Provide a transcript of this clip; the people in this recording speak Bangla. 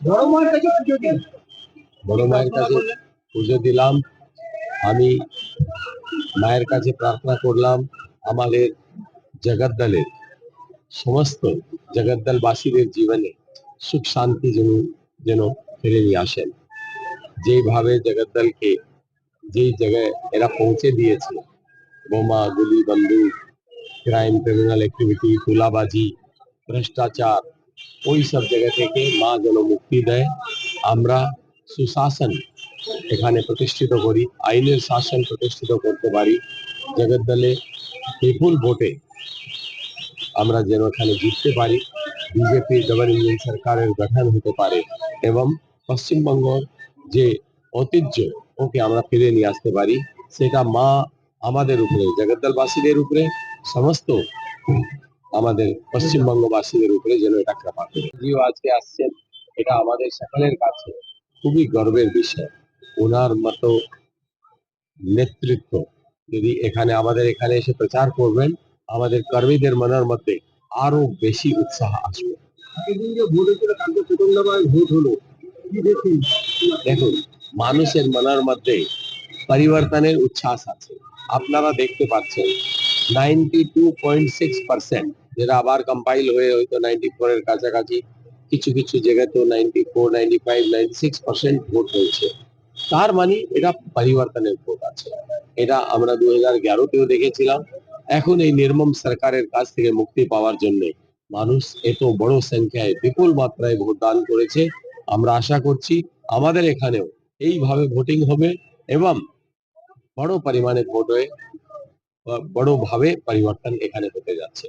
বড় মায়ের কাছে পুজো দিন। বড় মায়ের কাছে পুজো দিলাম। আমি মায়ের কাছে প্রার্থনা করলাম আমাদের জগদ্দলের সমস্ত জগদ্দলবাসীদের জীবনে সুখ শান্তি যেন ফিরে নিয়ে আসেন। যেভাবে জগদ্দলকে যেই জায়গায় এরা পৌঁছে দিয়েছে, বোমা গুলি বন্দুক, ক্রাইম ক্রিমিনাল অ্যাক্টিভিটি, তুলাবাজি, ভ্রষ্টাচার, ওই সব জায়গা থেকে মা যেন মুক্তি দেয়। আমরা সুশাসন এখানে প্রতিষ্ঠিত করি, আইনের শাসন প্রতিষ্ঠিত করতে পারি। জগদ্দলে বিপুল ভোটে আমরা যেন এখানে জিততে পারি, বিজেপি ডবল ইঞ্জিন সরকারের গঠন হতে পারে এবং পশ্চিমবঙ্গ যে ঐতিহ্য ওকে আমরা ফিরে নিয়ে আসতে পারি। সেটা মা আমাদের উপরে, জগদ্দলবাসীদের উপরে, সমস্ত আমাদের পশ্চিমবঙ্গবাসীদের উপরে যেন এটা কৃপা করে। জিও আজকে আসছেন, এটা আমাদের সকলের কাছে খুবই গর্বের বিষয়। ওনার মতো নেতৃত্ব যদি আমাদের এখানে এসে প্রচার করবেন, আমাদের কর্মীদের মনের মধ্যে আরো বেশি উৎসাহ আসবে। আগের দিন যে ভোট হয়েছিল, কালকে প্রথম দফায় ভোট হলো, কি দেখুন? দেখুন, মানুষের মনের মধ্যে পরিবর্তনের উচ্ছ্বাস আছে। আপনারা দেখতে পাচ্ছেন 92.6%, যেটা আবার কম্পাইল হয়ে হয়তো 94 এর কাছাকাছি, কিছু কিছু জায়গায় তো 94, 95, 96% ভোট হয়েছে। তার মানে এটা পরিবর্তনের ভোট আছে। এটা আমরা 2011-তেও দেখেছিলাম। এখন এই নির্মম সরকারের কাছ থেকে মুক্তি পাওয়ার জন্য মানুষ এত বড় সংখ্যায় বিপুল মাত্রায় ভোট দান করেছে। আমরা আশা করছি আমাদের এখানেও এইভাবে ভোটিং হবে এবং বড় পরিমাণে ভোট হয়ে বড়ভাবে পরিবর্তন এখানে হতে যাচ্ছে।